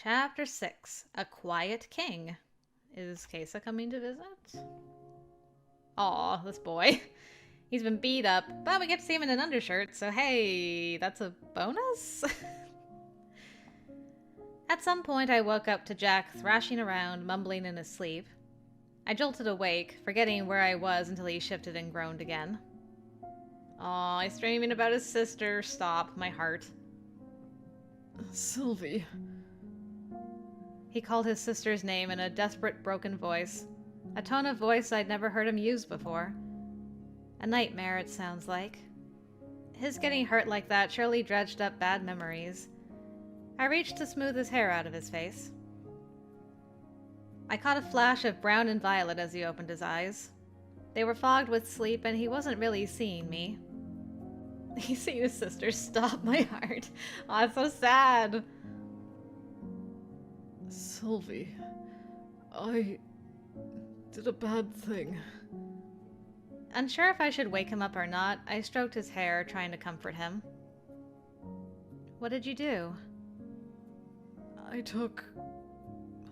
Chapter 6. A Quiet King. Is Kessa coming to visit? Aw, this boy. He's been beat up, but we get to see him in an undershirt, so hey, that's a bonus? At some point, I woke up to Jack thrashing around, mumbling in his sleep. I jolted awake, forgetting where I was until he shifted and groaned again. Aw, he's dreaming about his sister. Stop, my heart. Sylvie. He called his sister's name in a desperate, broken voice, a tone of voice I'd never heard him use before. A nightmare, it sounds like. His getting hurt like that surely dredged up bad memories. I reached to smooth his hair out of his face. I caught a flash of brown and violet as he opened his eyes. They were fogged with sleep, and he wasn't really seeing me. He's seen his sister. Stop, my heart. Aw, it's so sad. Sylvie, I did a bad thing. Unsure if I should wake him up or not, I stroked his hair, trying to comfort him. What did you do? I took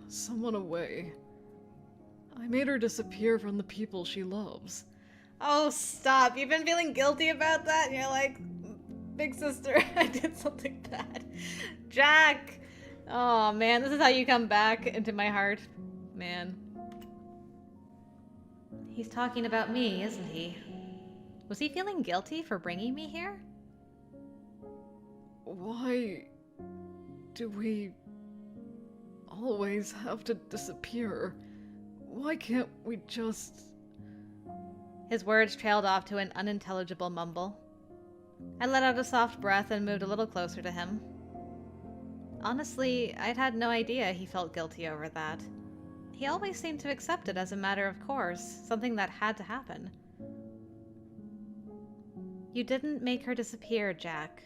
someone away. I made her disappear from the people she loves. Oh, stop. You've been feeling guilty about that? And you're like, big sister, I did something bad. Jack! Oh, man, this is how you come back into my heart. Man. He's talking about me, isn't he? Was he feeling guilty for bringing me here? Why do we always have to disappear? Why can't we just... His words trailed off to an unintelligible mumble. I let out a soft breath and moved a little closer to him. Honestly, I'd had no idea he felt guilty over that. He always seemed to accept it as a matter of course, something that had to happen. You didn't make her disappear, Jack.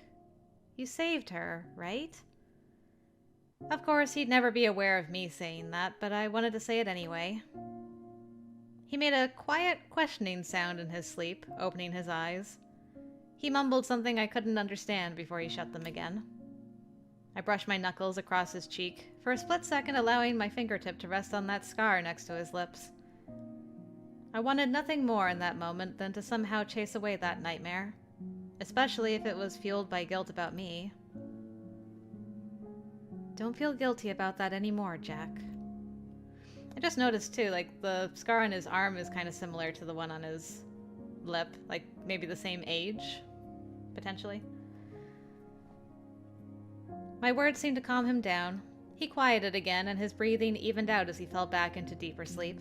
You saved her, right? Of course, he'd never be aware of me saying that, but I wanted to say it anyway. He made a quiet, questioning sound in his sleep, opening his eyes. He mumbled something I couldn't understand before he shut them again. I brushed my knuckles across his cheek, for a split second allowing my fingertip to rest on that scar next to his lips. I wanted nothing more in that moment than to somehow chase away that nightmare, especially if it was fueled by guilt about me. Don't feel guilty about that anymore, Jack. I just noticed too, like, the scar on his arm is kind of similar to the one on his lip, like maybe the same age, potentially. My words seemed to calm him down. He quieted again, and his breathing evened out as he fell back into deeper sleep.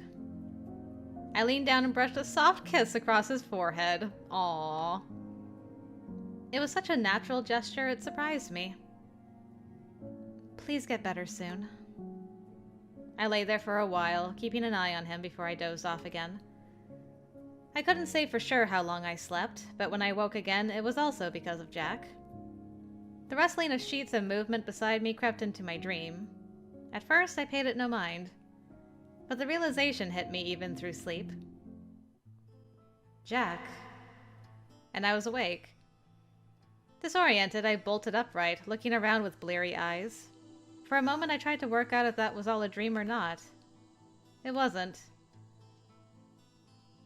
I leaned down and brushed a soft kiss across his forehead. Aww. It was such a natural gesture, it surprised me. Please get better soon. I lay there for a while, keeping an eye on him before I dozed off again. I couldn't say for sure how long I slept, but when I woke again, it was also because of Jack. The rustling of sheets and movement beside me crept into my dream. At first, I paid it no mind, but the realization hit me even through sleep. Jack. And I was awake. Disoriented, I bolted upright, looking around with bleary eyes. For a moment, I tried to work out if that was all a dream or not. It wasn't.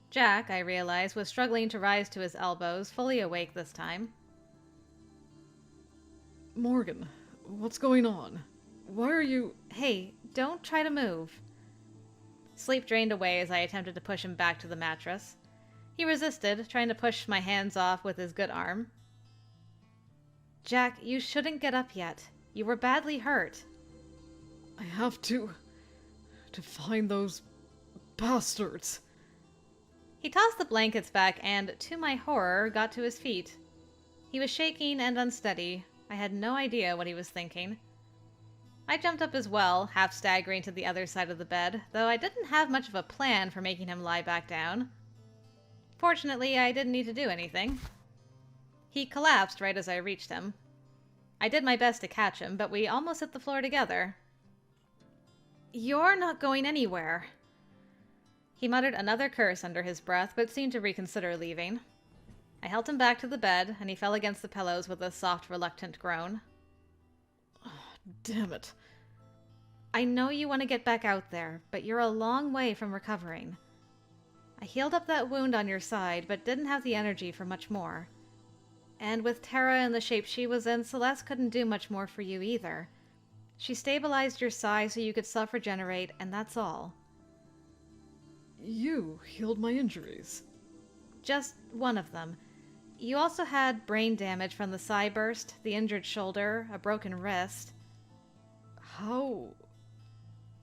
Jack, I realized, was struggling to rise to his elbows, fully awake this time. Morgan, what's going on? Why are you... Hey, don't try to move. Sleep drained away as I attempted to push him back to the mattress. He resisted, trying to push my hands off with his good arm. Jack, you shouldn't get up yet. You were badly hurt. I have to find those bastards. He tossed the blankets back and, to my horror, got to his feet. He was shaking and unsteady. I had no idea what he was thinking. I jumped up as well, half staggering to the other side of the bed, though I didn't have much of a plan for making him lie back down. Fortunately, I didn't need to do anything. He collapsed right as I reached him. I did my best to catch him, but we almost hit the floor together. You're not going anywhere. He muttered another curse under his breath, but seemed to reconsider leaving. I held him back to the bed, and he fell against the pillows with a soft, reluctant groan. Oh, damn it. I know you want to get back out there, but you're a long way from recovering. I healed up that wound on your side, but didn't have the energy for much more. And with Terra in the shape she was in, Celeste couldn't do much more for you either. She stabilized your psi so you could self-regenerate, and that's all. You healed my injuries. Just one of them. You also had brain damage from the psi burst, the injured shoulder, a broken wrist. How?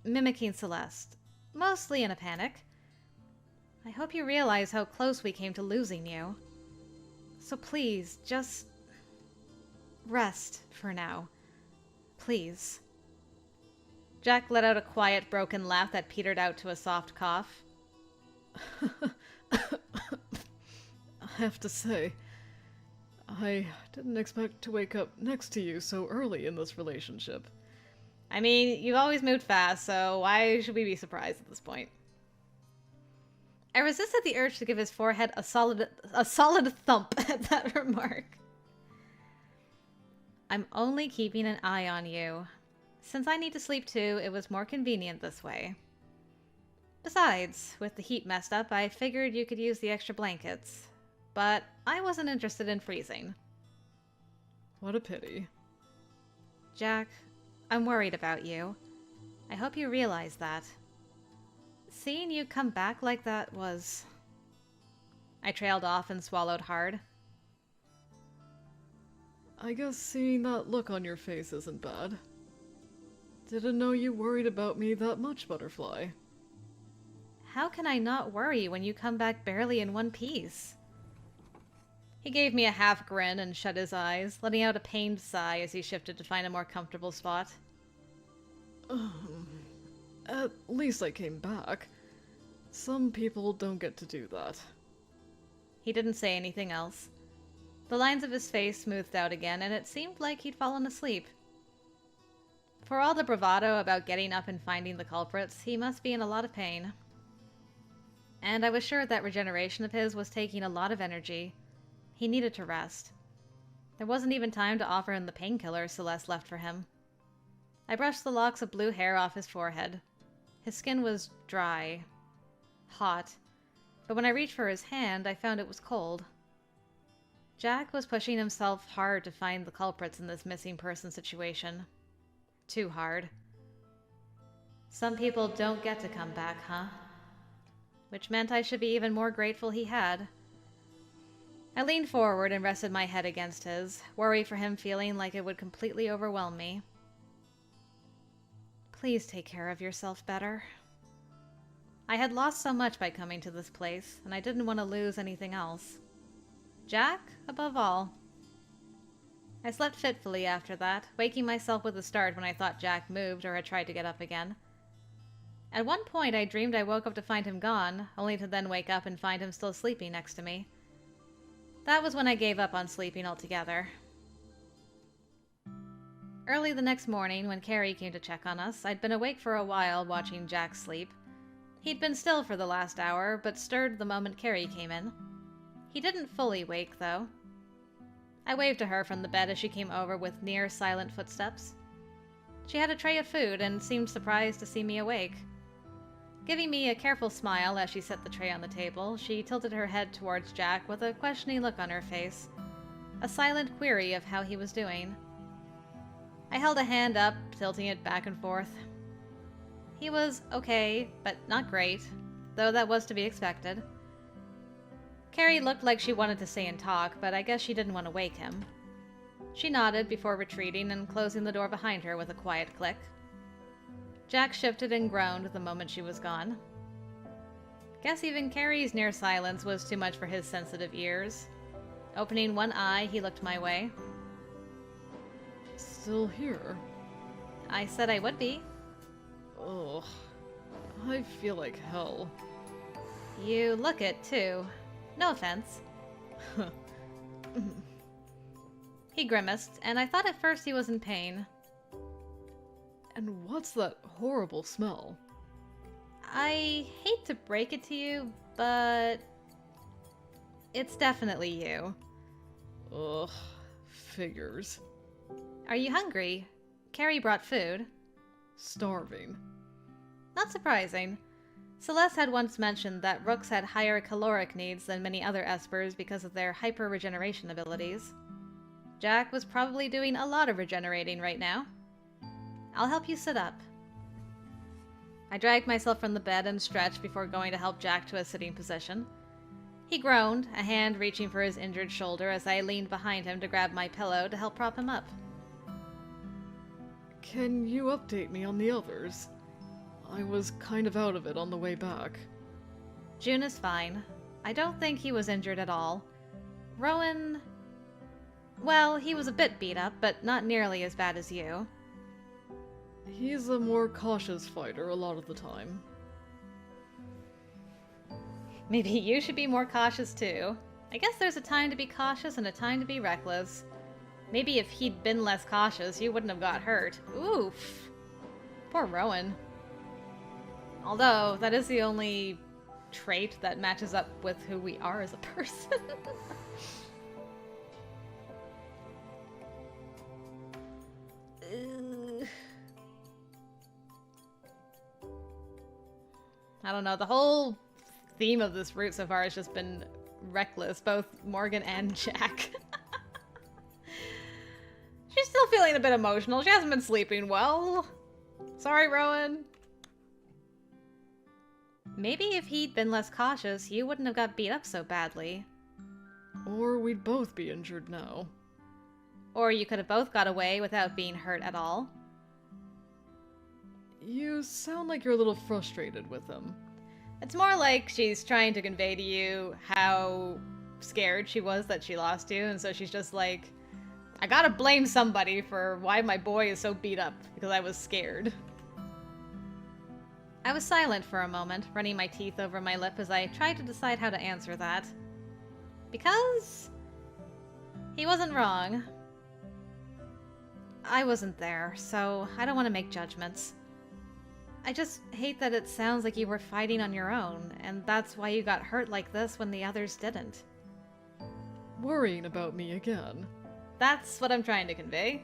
Mimicking Celeste. Mostly in a panic. I hope you realize how close we came to losing you. So please, just rest for now. Please. Jack let out a quiet, broken laugh that petered out to a soft cough. I have to say, I didn't expect to wake up next to you so early in this relationship. I mean, you've always moved fast, so why should we be surprised at this point? I resisted the urge to give his forehead a solid thump at that remark. I'm only keeping an eye on you. Since I need to sleep too, it was more convenient this way. Besides, with the heat messed up, I figured you could use the extra blankets. But I wasn't interested in freezing. What a pity. Jack, I'm worried about you. I hope you realize that. Seeing you come back like that was... I trailed off and swallowed hard. I guess seeing that look on your face isn't bad. Didn't know you worried about me that much, Butterfly. How can I not worry when you come back barely in one piece? He gave me a half grin and shut his eyes, letting out a pained sigh as he shifted to find a more comfortable spot. At least I came back. Some people don't get to do that. He didn't say anything else. The lines of his face smoothed out again, and it seemed like he'd fallen asleep. For all the bravado about getting up and finding the culprits, he must be in a lot of pain. And I was sure that regeneration of his was taking a lot of energy. He needed to rest. There wasn't even time to offer him the painkiller Celeste left for him. I brushed the locks of blue hair off his forehead. His skin was dry, hot, but when I reached for his hand, I found it was cold. Jack was pushing himself hard to find the culprits in this missing person situation. Too hard. Some people don't get to come back, huh? Which meant I should be even more grateful he had. I leaned forward and rested my head against his, worry for him feeling like it would completely overwhelm me. Please take care of yourself better. I had lost so much by coming to this place, and I didn't want to lose anything else. Jack, above all. I slept fitfully after that, waking myself with a start when I thought Jack moved or had tried to get up again. At one point I dreamed I woke up to find him gone, only to then wake up and find him still sleeping next to me. That was when I gave up on sleeping altogether. Early the next morning, when Carrie came to check on us, I'd been awake for a while watching Jack sleep. He'd been still for the last hour, but stirred the moment Carrie came in. He didn't fully wake, though. I waved to her from the bed as she came over with near silent footsteps. She had a tray of food and seemed surprised to see me awake. Giving me a careful smile as she set the tray on the table, she tilted her head towards Jack with a questioning look on her face, a silent query of how he was doing. I held a hand up, tilting it back and forth. He was okay, but not great, though that was to be expected. Carrie looked like she wanted to stay and talk, but I guess she didn't want to wake him. She nodded before retreating and closing the door behind her with a quiet click. Jack shifted and groaned the moment she was gone. Guess even Carrie's near silence was too much for his sensitive ears. Opening one eye, he looked my way. Still here? I said I would be. Ugh. I feel like hell. You look it, too. No offense. He grimaced, and I thought at first he was in pain. And what's that horrible smell? I hate to break it to you, but it's definitely you. Ugh. Figures. Are you hungry? Carrie brought food. starving. Not surprising. Celeste had once mentioned that rooks had higher caloric needs than many other espers because of their hyper-regeneration abilities. Jack was probably doing a lot of regenerating right now. I'll help you sit up. I dragged myself from the bed and stretched before going to help Jack to a sitting position. He groaned, a hand reaching for his injured shoulder as I leaned behind him to grab my pillow to help prop him up. Can you update me on the others? I was kind of out of it on the way back. June is fine. I don't think he was injured at all. Rowan... well, he was a bit beat up, but not nearly as bad as you. He's a more cautious fighter a lot of the time. Maybe you should be more cautious too. I guess there's a time to be cautious and a time to be reckless. Maybe if he'd been less cautious, you wouldn't have got hurt. Oof. Poor Rowan. Although, that is the only trait that matches up with who we are as a person. I don't know, the whole theme of this route so far has just been reckless, both Morgan and Jack. She's still feeling a bit emotional. She hasn't been sleeping well. Sorry, Rowan. Maybe if he'd been less cautious, you wouldn't have got beat up so badly. Or we'd both be injured now. Or you could have both got away without being hurt at all. You sound like you're a little frustrated with him. It's more like she's trying to convey to you how scared she was that she lost you, and so she's just like, I gotta blame somebody for why my boy is so beat up, because I was scared. I was silent for a moment, running my teeth over my lip as I tried to decide how to answer that. Because... he wasn't wrong. I wasn't there, so I don't want to make judgments. I just hate that it sounds like you were fighting on your own, and that's why you got hurt like this when the others didn't. Worrying about me again. That's what I'm trying to convey.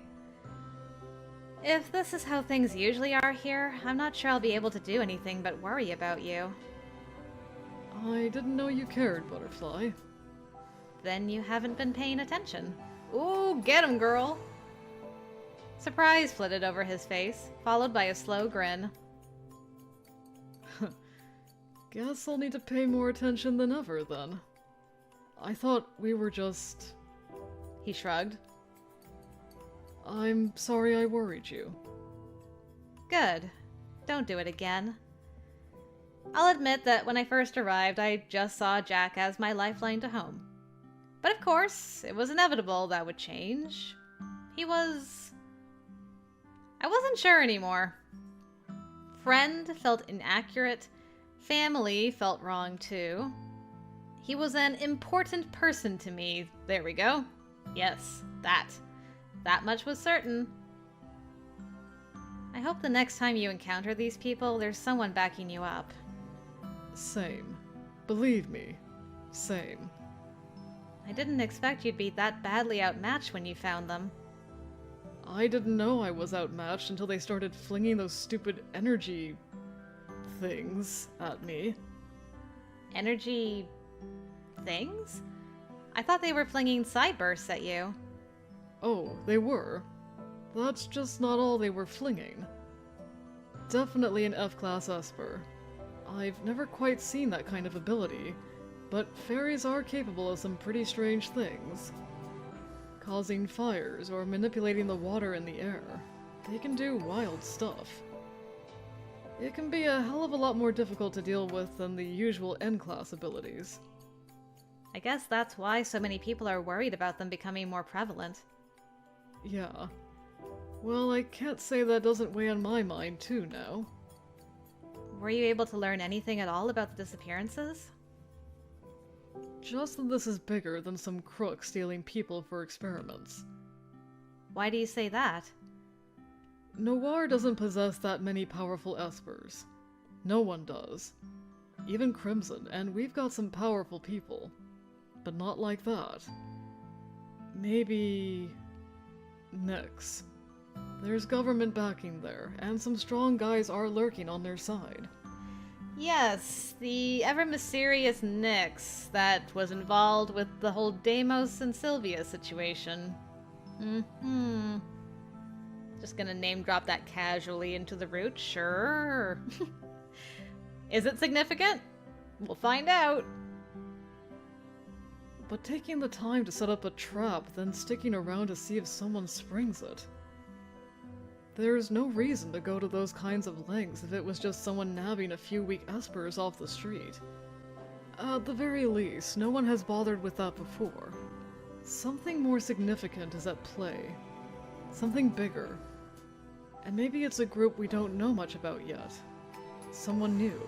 If this is how things usually are here, I'm not sure I'll be able to do anything but worry about you. I didn't know you cared, Butterfly. Then you haven't been paying attention. Ooh, get him, girl! Surprise flitted over his face, followed by a slow grin. Guess I'll need to pay more attention than ever, then. I thought we were just... He shrugged. I'm sorry I worried you. Good. Don't do it again. I'll admit that when I first arrived, I just saw Jack as my lifeline to home. But of course, it was inevitable that would change. He was... I wasn't sure anymore. Friend felt inaccurate. Family felt wrong too. He was an important person to me. There we go. Yes, that. That much was certain. I hope the next time you encounter these people, there's someone backing you up. Same. Believe me. Same. I didn't expect you'd be that badly outmatched when you found them. I didn't know I was outmatched until they started flinging those stupid energy... things at me. Energy... things? I thought they were flinging sidebursts at you. Oh, they were. That's just not all they were flinging. Definitely an F-class Esper. I've never quite seen that kind of ability, but fairies are capable of some pretty strange things. Causing fires or manipulating the water in the air. They can do wild stuff. It can be a hell of a lot more difficult to deal with than the usual N-class abilities. I guess that's why so many people are worried about them becoming more prevalent. Yeah. Well, I can't say that doesn't weigh on my mind too now. Were you able to learn anything at all about the disappearances? Just that this is bigger than some crook stealing people for experiments. Why do you say that? Noir doesn't possess that many powerful Espers. No one does. Even Crimson, and we've got some powerful people. But not like that. Maybe... Nyx. There's government backing there, and some strong guys are lurking on their side. Yes, the ever-mysterious Nyx that was involved with the whole Deimos and Sylvia situation. Mm-hmm. Just gonna name drop that casually into the root? Sure. Is it significant? We'll find out. But taking the time to set up a trap, then sticking around to see if someone springs it. There's no reason to go to those kinds of lengths if it was just someone nabbing a few weak Espers off the street. At the very least, no one has bothered with that before. Something more significant is at play. Something bigger. And maybe it's a group we don't know much about yet. Someone new.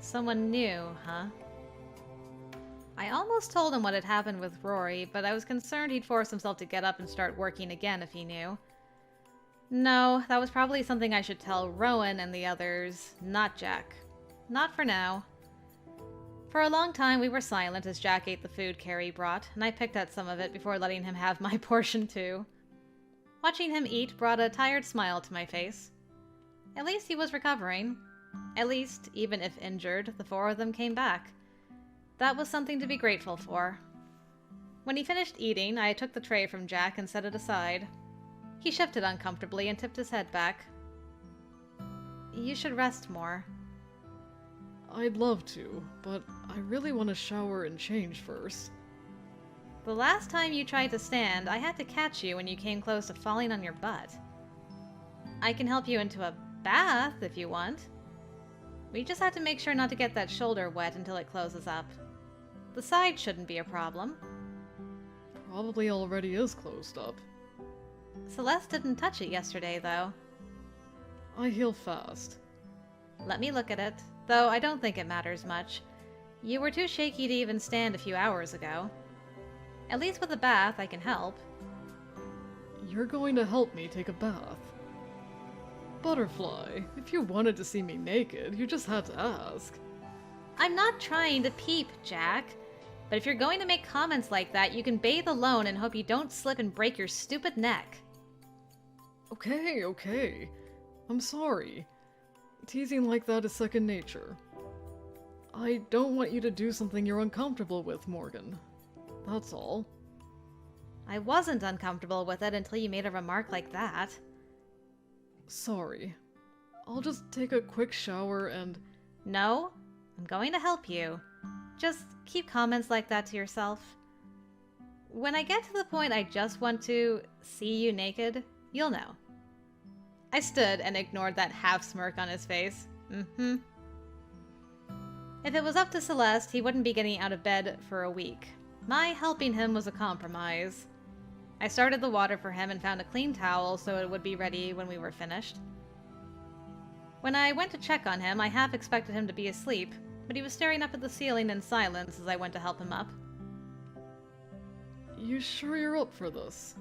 Someone new, huh? I almost told him what had happened with Rory, but I was concerned he'd force himself to get up and start working again if he knew. No, that was probably something I should tell Rowan and the others, not Jack. Not for now. For a long time we were silent as Jack ate the food Carrie brought, and I picked at some of it before letting him have my portion too. Watching him eat brought a tired smile to my face. At least he was recovering. At least, even if injured, the four of them came back. That was something to be grateful for. When he finished eating, I took the tray from Jack and set it aside. He shifted uncomfortably and tipped his head back. You should rest more. I'd love to, but I really want to shower and change first. The last time you tried to stand, I had to catch you when you came close to falling on your butt. I can help you into a bath if you want. We just have to make sure not to get that shoulder wet until it closes up. The side shouldn't be a problem. Probably already is closed up. Celeste didn't touch it yesterday, though. I heal fast. Let me look at it, though I don't think it matters much. You were too shaky to even stand a few hours ago. At least with a bath, I can help. You're going to help me take a bath. Butterfly, if you wanted to see me naked, you just had to ask. I'm not trying to peep, Jack. But if you're going to make comments like that, you can bathe alone and hope you don't slip and break your stupid neck. Okay. I'm sorry. Teasing like that is second nature. I don't want you to do something you're uncomfortable with, Morgan. That's all. I wasn't uncomfortable with it until you made a remark like that. Sorry. I'll just take a quick shower and... No, I'm going to help you. Just keep comments like that to yourself. When I get to the point I just want to see you naked, you'll know. I stood and ignored that half smirk on his face. If it was up to Celeste, he wouldn't be getting out of bed for a week. My helping him was a compromise. I started the water for him and found a clean towel so it would be ready when we were finished. When I went to check on him, I half expected him to be asleep, but he was staring up at the ceiling in silence as I went to help him up. You sure you're up for this?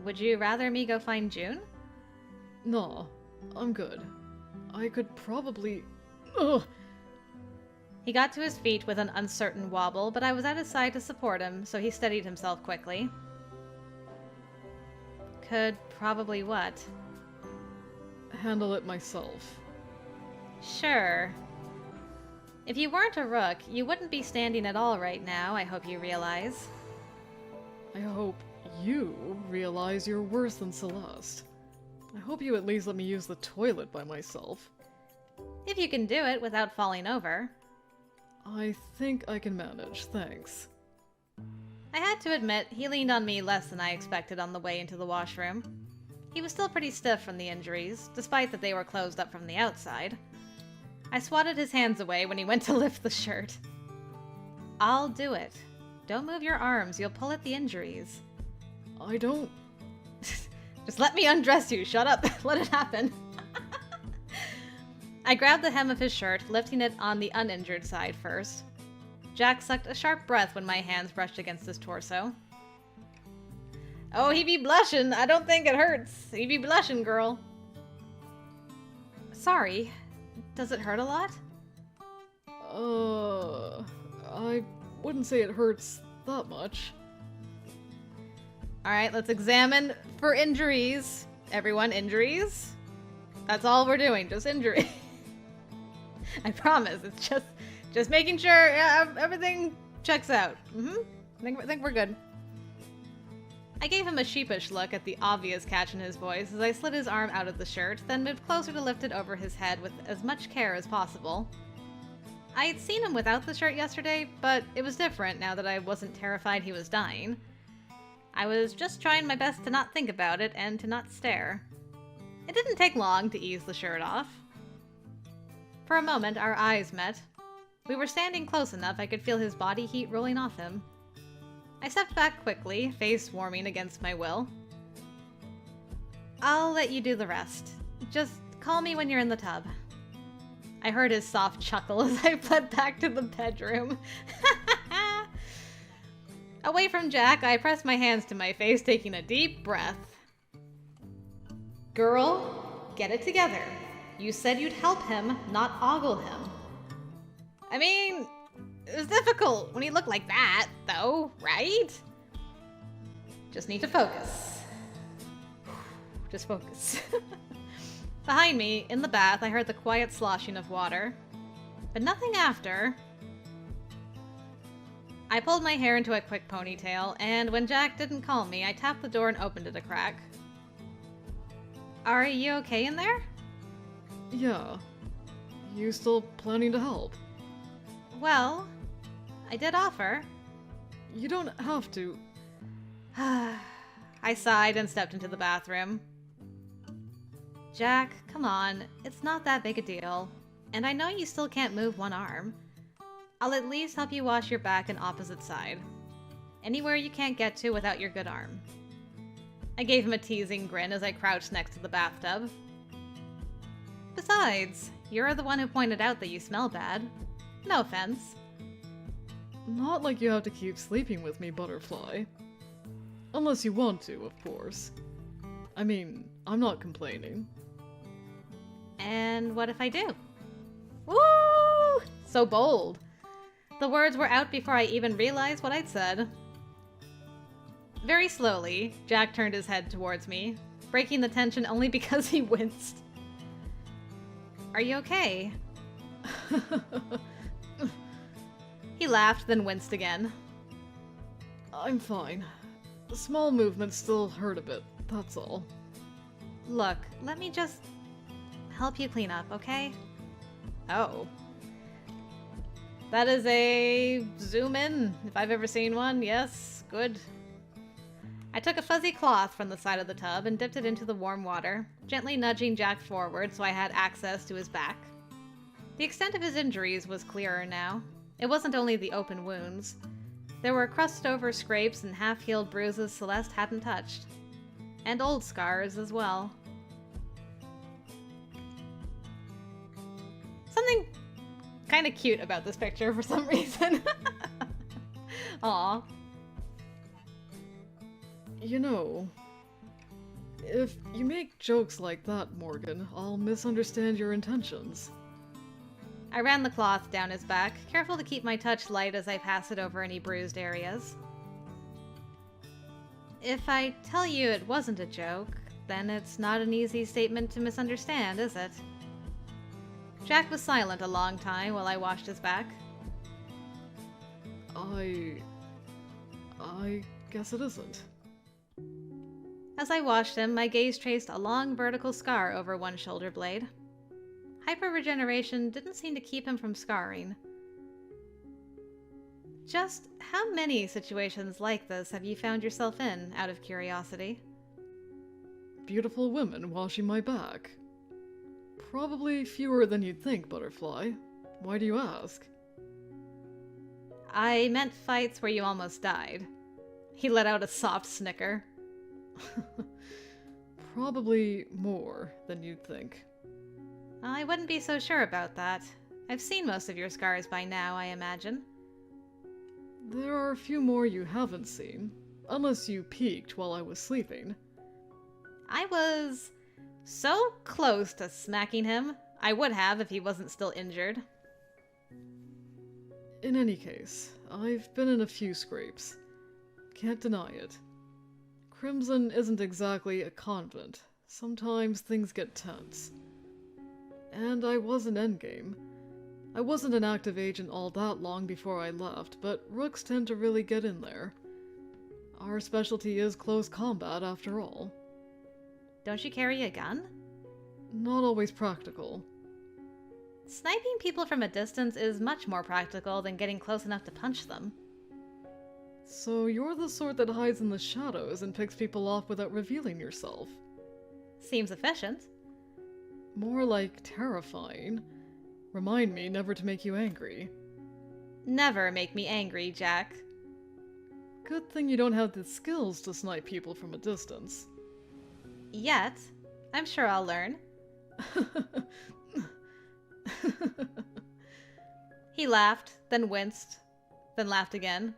Would you rather me go find June? No, I'm good. I could probably... Ugh! He got to his feet with an uncertain wobble, but I was at his side to support him, so he steadied himself quickly. Could probably what? Handle it myself. Sure. If you weren't a rook, you wouldn't be standing at all right now, I hope you realize. I hope you realize you're worse than Celeste. I hope you at least let me use the toilet by myself. If you can do it without falling over. I think I can manage, thanks. I had to admit, he leaned on me less than I expected on the way into the washroom. He was still pretty stiff from the injuries, despite that they were closed up from the outside. I swatted his hands away when he went to lift the shirt. I'll do it. Don't move your arms, you'll pull at the injuries. I don't... Just let me undress you, shut up, let it happen. I grabbed the hem of his shirt, lifting it on the uninjured side first. Jack sucked a sharp breath when my hands brushed against his torso. Oh, he be blushing. I don't think it hurts. He be blushing, girl. Sorry. Does it hurt a lot? I wouldn't say it hurts that much. Alright, let's examine for injuries. Everyone, injuries? That's all we're doing, just injury. I promise, it's just making sure everything checks out. I think we're good. I gave him a sheepish look at the obvious catch in his voice as I slid his arm out of the shirt, then moved closer to lift it over his head with as much care as possible. I had seen him without the shirt yesterday, but it was different now that I wasn't terrified he was dying. I was just trying my best to not think about it and to not stare. It didn't take long to ease the shirt off. For a moment, our eyes met. We were standing close enough I could feel his body heat rolling off him. I stepped back quickly, face warming against my will. I'll let you do the rest. Just call me when you're in the tub. I heard his soft chuckle as I fled back to the bedroom. Away from Jack, I pressed my hands to my face, taking a deep breath. Girl, get it together. You said you'd help him, not ogle him. I mean, it was difficult when he looked like that, though, right? Just need to focus. Just focus. Behind me, in the bath, I heard the quiet sloshing of water. But nothing after. I pulled my hair into a quick ponytail, and when Jack didn't call me, I tapped the door and opened it a crack. Are you okay in there? Yeah. You still planning to help? Well, I did offer. You don't have to. I sighed and stepped into the bathroom. Jack, come on. It's not that big a deal. And I know you still can't move one arm. I'll at least help you wash your back and opposite side. Anywhere you can't get to without your good arm. I gave him a teasing grin as I crouched next to the bathtub. Besides, you're the one who pointed out that you smell bad. No offense. Not like you have to keep sleeping with me, Butterfly. Unless you want to, of course. I mean, I'm not complaining. And what if I do? Woo! So bold. The words were out before I even realized what I'd said. Very slowly, Jack turned his head towards me, breaking the tension only because he winced. Are you okay? He laughed, then winced again. I'm fine. The small movements still hurt a bit, that's all. Look, let me just help you clean up, okay? Oh. That is a zoom in, if I've ever seen one. Yes, good. I took a fuzzy cloth from the side of the tub and dipped it into the warm water, gently nudging Jack forward so I had access to his back. The extent of his injuries was clearer now. It wasn't only the open wounds. There were crusted-over scrapes and half-healed bruises Celeste hadn't touched. And old scars as well. Something kind of cute about this picture for some reason. Aw. You know, if you make jokes like that, Morgan, I'll misunderstand your intentions. I ran the cloth down his back, careful to keep my touch light as I passed it over any bruised areas. If I tell you it wasn't a joke, then it's not an easy statement to misunderstand, is it? Jack was silent a long time while I washed his back. I guess it isn't. As I washed him, my gaze traced a long vertical scar over one shoulder blade. Hyper-regeneration didn't seem to keep him from scarring. Just how many situations like this have you found yourself in, out of curiosity? Beautiful women washing my back. Probably fewer than you'd think, Butterfly. Why do you ask? I meant fights where you almost died. He let out a soft snicker. Probably more than you'd think. I wouldn't be so sure about that. I've seen most of your scars by now, I imagine. There are a few more you haven't seen, unless you peeked while I was sleeping. I was so close to smacking him. I would have if he wasn't still injured. In any case, I've been in a few scrapes. Can't deny it. Crimson isn't exactly a convent. Sometimes things get tense. And I was in Endgame. I wasn't an active agent all that long before I left, but rooks tend to really get in there. Our specialty is close combat, after all. Don't you carry a gun? Not always practical. Sniping people from a distance is much more practical than getting close enough to punch them. So you're the sort that hides in the shadows and picks people off without revealing yourself. Seems efficient. More like terrifying. Remind me never to make you angry. Never make me angry, Jack. Good thing you don't have the skills to snipe people from a distance. Yet. I'm sure I'll learn. He laughed, then winced, then laughed again.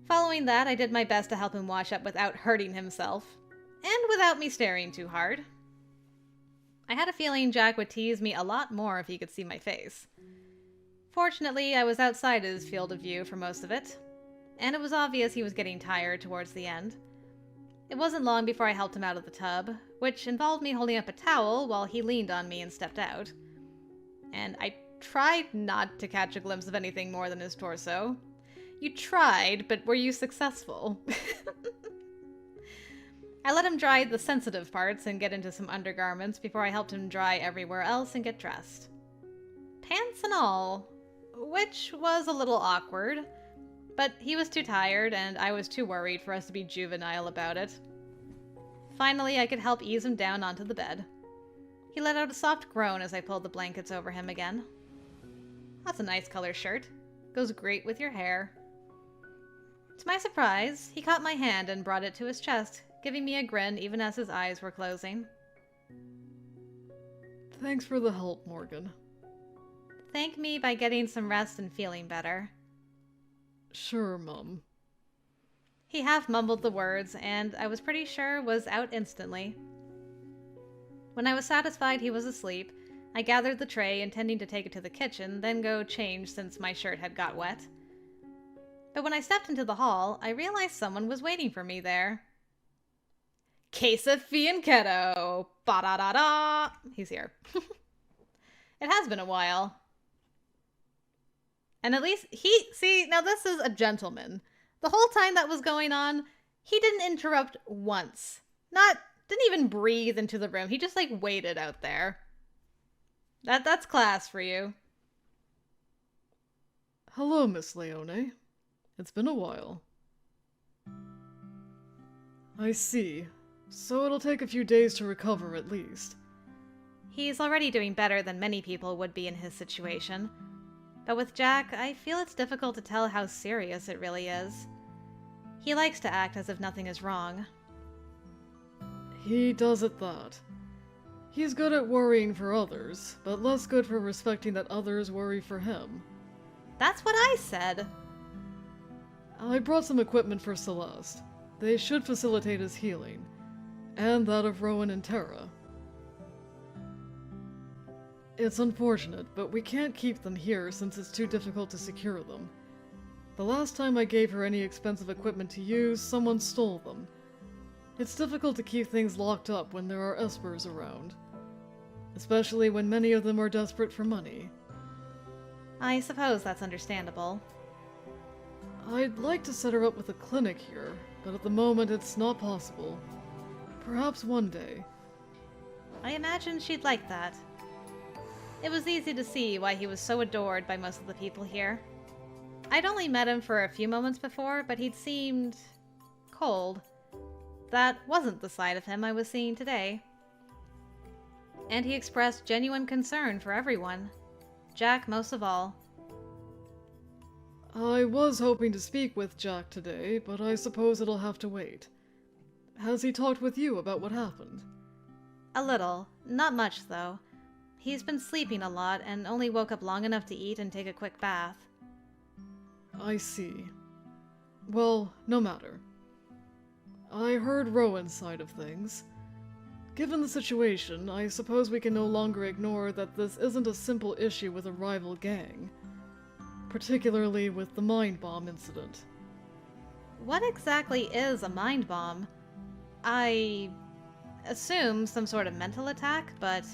Following that, I did my best to help him wash up without hurting himself, and without me staring too hard. I had a feeling Jack would tease me a lot more if he could see my face. Fortunately, I was outside his field of view for most of it, and it was obvious he was getting tired towards the end. It wasn't long before I helped him out of the tub, which involved me holding up a towel while he leaned on me and stepped out. And I tried not to catch a glimpse of anything more than his torso. You tried, but were you successful? I let him dry the sensitive parts and get into some undergarments before I helped him dry everywhere else and get dressed. Pants and all, which was a little awkward, but he was too tired and I was too worried for us to be juvenile about it. Finally, I could help ease him down onto the bed. He let out a soft groan as I pulled the blankets over him again. That's a nice color shirt. Goes great with your hair. To my surprise, he caught my hand and brought it to his chest, giving me a grin even as his eyes were closing. Thanks for the help, Morgan. Thank me by getting some rest and feeling better. Sure, Mum. He half mumbled the words, and I was pretty sure was out instantly. When I was satisfied he was asleep, I gathered the tray, intending to take it to the kitchen, then go change since my shirt had got wet. But when I stepped into the hall, I realized someone was waiting for me there. Quesafy and Ketta! Ba-da-da-da! He's here. It has been a while. And at least now this is a gentleman. The whole time that was going on, he didn't interrupt once. Didn't even breathe into the room. He just, waited out there. That's class for you. Hello, Miss Leone. It's been a while. I see. So it'll take a few days to recover, at least. He's already doing better than many people would be in his situation. But with Jack, I feel it's difficult to tell how serious it really is. He likes to act as if nothing is wrong. He does at that. He's good at worrying for others, but less good for respecting that others worry for him. That's what I said. I brought some equipment for Celeste. They should facilitate his healing. And that of Rowan and Tara. It's unfortunate, but we can't keep them here since it's too difficult to secure them. The last time I gave her any expensive equipment to use, someone stole them. It's difficult to keep things locked up when there are Espers around. Especially when many of them are desperate for money. I suppose that's understandable. I'd like to set her up with a clinic here, but at the moment it's not possible. Perhaps one day. I imagine she'd like that. It was easy to see why he was so adored by most of the people here. I'd only met him for a few moments before, but he'd seemed cold. That wasn't the side of him I was seeing today. And he expressed genuine concern for everyone. Jack most of all. I was hoping to speak with Jack today, but I suppose it'll have to wait. Has he talked with you about what happened? A little. Not much, though. He's been sleeping a lot and only woke up long enough to eat and take a quick bath. I see. Well, no matter. I heard Rowan's side of things. Given the situation, I suppose we can no longer ignore that this isn't a simple issue with a rival gang. Particularly with the mind bomb incident. What exactly is a mind bomb? I assume some sort of mental attack, but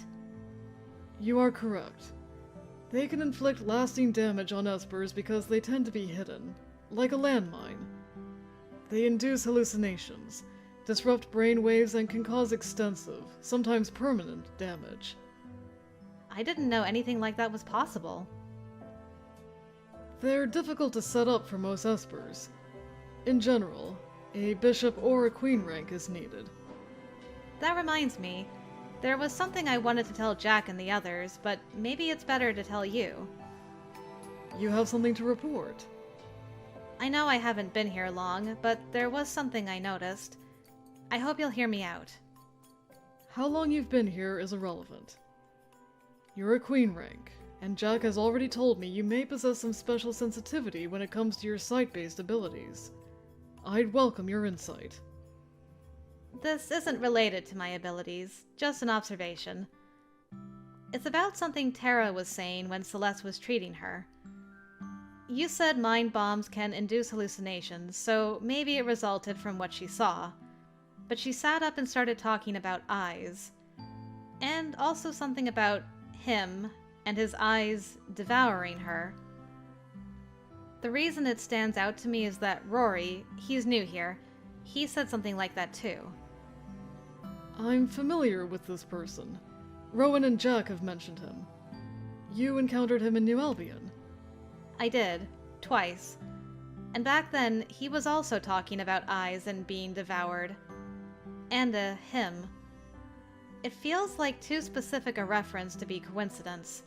You are correct. They can inflict lasting damage on Espers because they tend to be hidden, like a landmine. They induce hallucinations, disrupt brainwaves, and can cause extensive, sometimes permanent, damage. I didn't know anything like that was possible. They're difficult to set up for most Espers. In general, a bishop or a queen rank is needed. That reminds me, there was something I wanted to tell Jack and the others, but maybe it's better to tell you. You have something to report. I know I haven't been here long, but there was something I noticed. I hope you'll hear me out. How long you've been here is irrelevant. You're a queen rank, and Jack has already told me you may possess some special sensitivity when it comes to your sight-based abilities. I'd welcome your insight. This isn't related to my abilities, just an observation. It's about something Tara was saying when Celeste was treating her. You said mind bombs can induce hallucinations, so maybe it resulted from what she saw. But she sat up and started talking about eyes. And also something about him and his eyes devouring her. The reason it stands out to me is that Rory, he's new here, he said something like that too. I'm familiar with this person. Rowan and Jack have mentioned him. You encountered him in New Albion. I did, twice. And back then, he was also talking about eyes and being devoured. And a him. It feels like too specific a reference to be coincidence.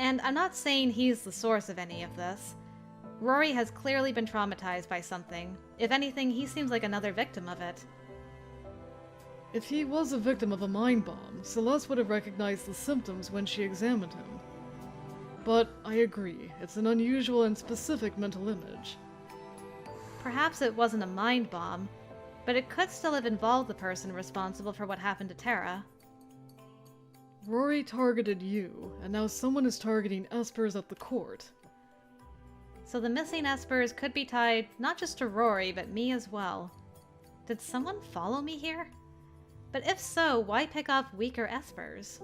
And I'm not saying he's the source of any of this. Rory has clearly been traumatized by something. If anything, he seems like another victim of it. If he was a victim of a mind bomb, Celeste would have recognized the symptoms when she examined him. But I agree, it's an unusual and specific mental image. Perhaps it wasn't a mind bomb, but it could still have involved the person responsible for what happened to Tara. Rory targeted you, and now someone is targeting Espers at the court. So the missing Espers could be tied not just to Rory, but me as well. Did someone follow me here? But if so, why pick off weaker Espers?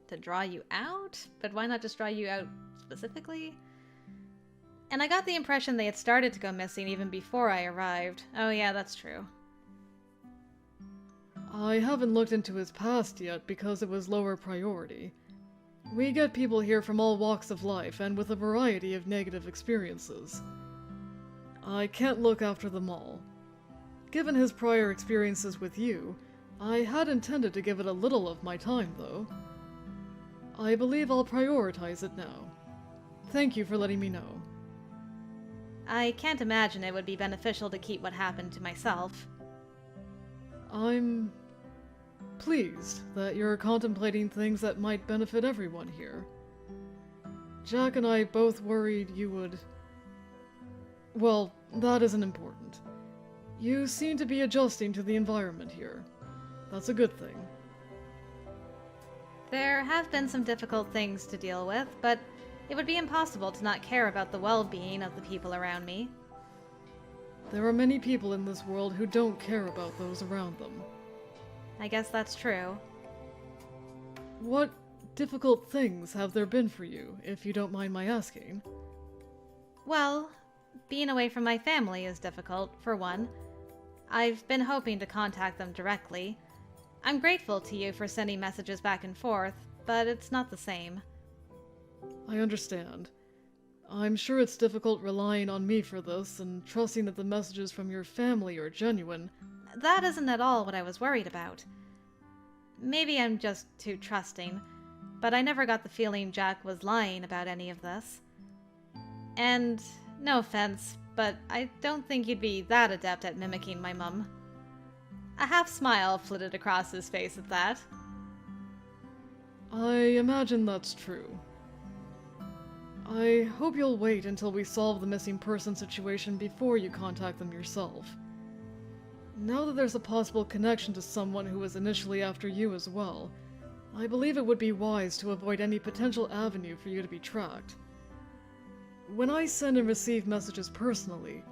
To draw you out? But why not just draw you out specifically? And I got the impression they had started to go missing even before I arrived. Oh yeah, that's true. I haven't looked into his past yet because it was lower priority. We get people here from all walks of life and with a variety of negative experiences. I can't look after them all. Given his prior experiences with you, I had intended to give it a little of my time, though. I believe I'll prioritize it now. Thank you for letting me know. I can't imagine it would be beneficial to keep what happened to myself. I'm pleased that you're contemplating things that might benefit everyone here. Jack and I both worried you would... Well, that isn't important. You seem to be adjusting to the environment here. That's a good thing. There have been some difficult things to deal with, but it would be impossible to not care about the well-being of the people around me. There are many people in this world who don't care about those around them. I guess that's true. What difficult things have there been for you, if you don't mind my asking? Well, being away from my family is difficult, for one. I've been hoping to contact them directly. I'm grateful to you for sending messages back and forth, but it's not the same. I understand. I'm sure it's difficult relying on me for this and trusting that the messages from your family are genuine. That isn't at all what I was worried about. Maybe I'm just too trusting, but I never got the feeling Jack was lying about any of this. And, no offense, but I don't think you'd be that adept at mimicking my mum. A half-smile flitted across his face at that. I imagine that's true. I hope you'll wait until we solve the missing person situation before you contact them yourself. Now that there's a possible connection to someone who was initially after you as well, I believe it would be wise to avoid any potential avenue for you to be tracked. When I send and receive messages personally,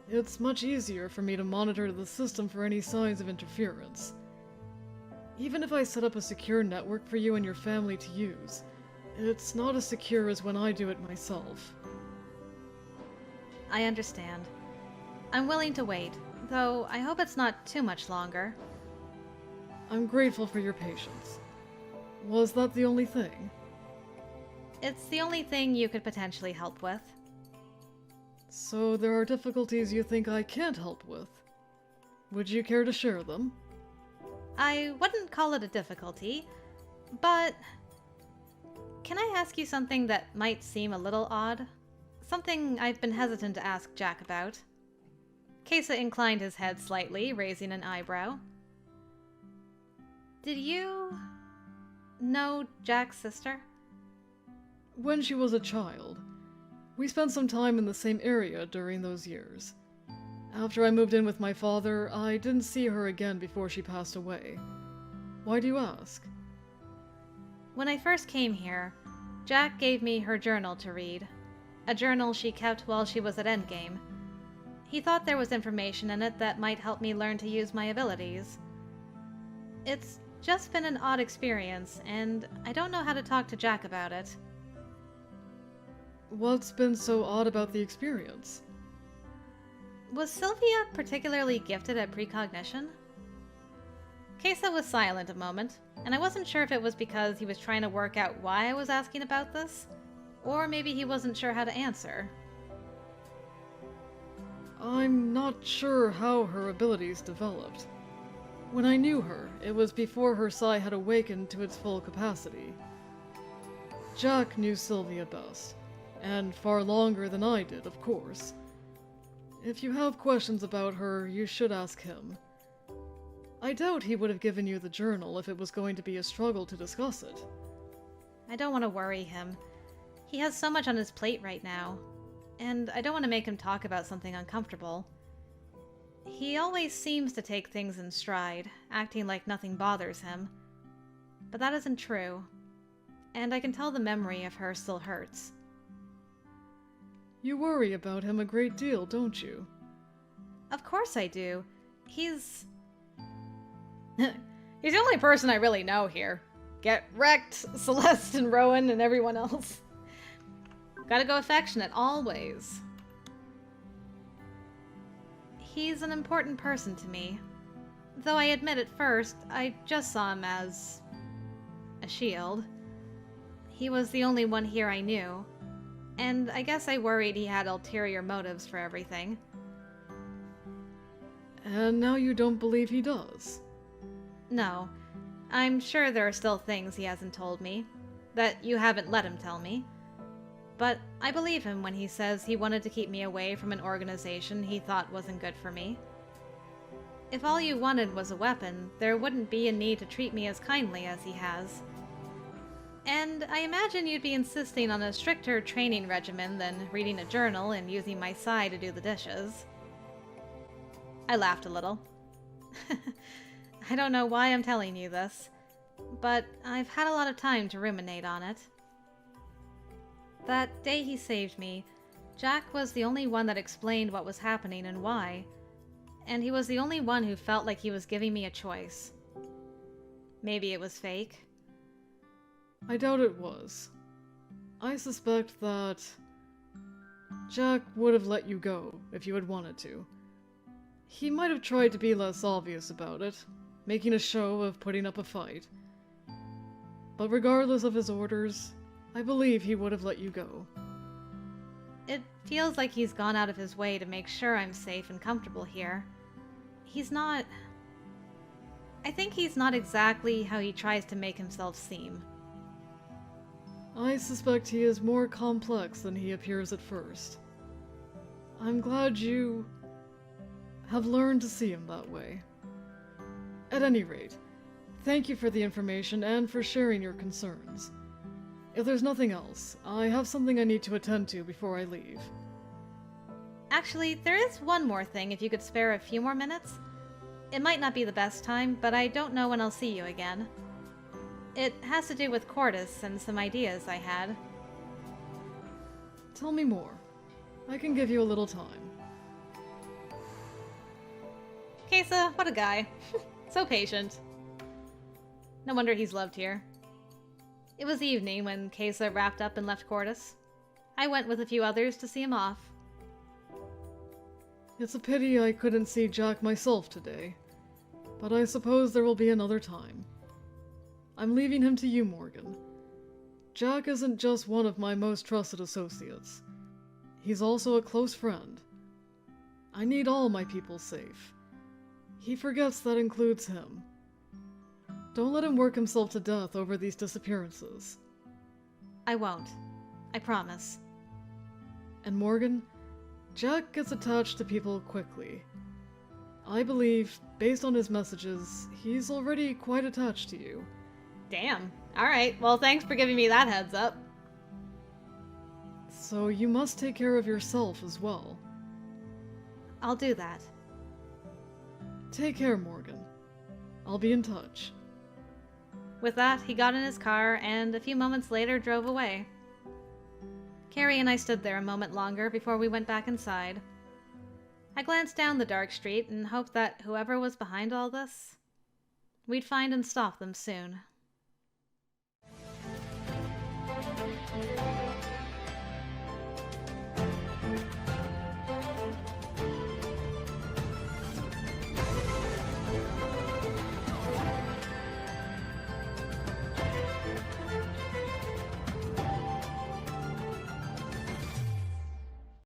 It's much easier for me to monitor the system for any signs of interference. Even if I set up a secure network for you and your family to use, it's not as secure as when I do it myself. I understand. I'm willing to wait, though I hope it's not too much longer. I'm grateful for your patience. Was that the only thing? It's the only thing you could potentially help with. So there are difficulties you think I can't help with. Would you care to share them? I wouldn't call it a difficulty, but... Can I ask you something that might seem a little odd? Something I've been hesitant to ask Jack about. Kessa inclined his head slightly, raising an eyebrow. Did you... know Jack's sister? When she was a child. We spent some time in the same area during those years. After I moved in with my father, I didn't see her again before she passed away. Why do you ask? When I first came here, Jack gave me her journal to read. A journal she kept while she was at Endgame. He thought there was information in it that might help me learn to use my abilities. It's just been an odd experience, and I don't know how to talk to Jack about it. What's been so odd about the experience? Was Sylvia particularly gifted at precognition? Kessa was silent a moment, and I wasn't sure if it was because he was trying to work out why I was asking about this, or maybe he wasn't sure how to answer. I'm not sure how her abilities developed. When I knew her, it was before her psi had awakened to its full capacity. Jack knew Sylvia best, and far longer than I did, of course. If you have questions about her, you should ask him. I doubt he would have given you the journal if it was going to be a struggle to discuss it. I don't want to worry him. He has so much on his plate right now, and I don't want to make him talk about something uncomfortable. He always seems to take things in stride, acting like nothing bothers him. But that isn't true, and I can tell the memory of her still hurts. You worry about him a great deal, don't you? Of course I do. He's the only person I really know here. Get wrecked, Celeste and Rowan and everyone else. Gotta go affectionate, always. He's an important person to me. Though I admit at first, I just saw him as... a shield. He was the only one here I knew. And I guess I worried he had ulterior motives for everything. And now you don't believe he does? No. I'm sure there are still things he hasn't told me. That you haven't let him tell me. But I believe him when he says he wanted to keep me away from an organization he thought wasn't good for me. If all you wanted was a weapon, there wouldn't be a need to treat me as kindly as he has. And I imagine you'd be insisting on a stricter training regimen than reading a journal and using my psi to do the dishes. I laughed a little. I don't know why I'm telling you this, but I've had a lot of time to ruminate on it. That day he saved me, Jack was the only one that explained what was happening and why, and he was the only one who felt like he was giving me a choice. Maybe it was fake. I doubt it was. I suspect that Jack would have let you go if you had wanted to. He might have tried to be less obvious about it, making a show of putting up a fight. But regardless of his orders, I believe he would have let you go. It feels like he's gone out of his way to make sure I'm safe and comfortable here. He's not... I think he's not exactly how he tries to make himself seem. I suspect he is more complex than he appears at first. I'm glad you have learned to see him that way. At any rate, thank you for the information and for sharing your concerns. If there's nothing else, I have something I need to attend to before I leave. Actually, there is one more thing if you could spare a few more minutes. It might not be the best time, but I don't know when I'll see you again. It has to do with Cordis and some ideas I had. Tell me more. I can give you a little time. Kessa, what a guy. So patient. No wonder he's loved here. It was evening when Kessa wrapped up and left Cordis. I went with a few others to see him off. It's a pity I couldn't see Jack myself today, but I suppose there will be another time. I'm leaving him to you, Morgan. Jack isn't just one of my most trusted associates. He's also a close friend. I need all my people safe. He forgets that includes him. Don't let him work himself to death over these disappearances. I won't. I promise. And Morgan, Jack gets attached to people quickly. I believe, based on his messages, he's already quite attached to you. Damn. Alright, well thanks for giving me that heads up. So you must take care of yourself as well. I'll do that. Take care, Morgan. I'll be in touch. With that, he got in his car and a few moments later drove away. Carrie and I stood there a moment longer before we went back inside. I glanced down the dark street and hoped that whoever was behind all this, we'd find and stop them soon.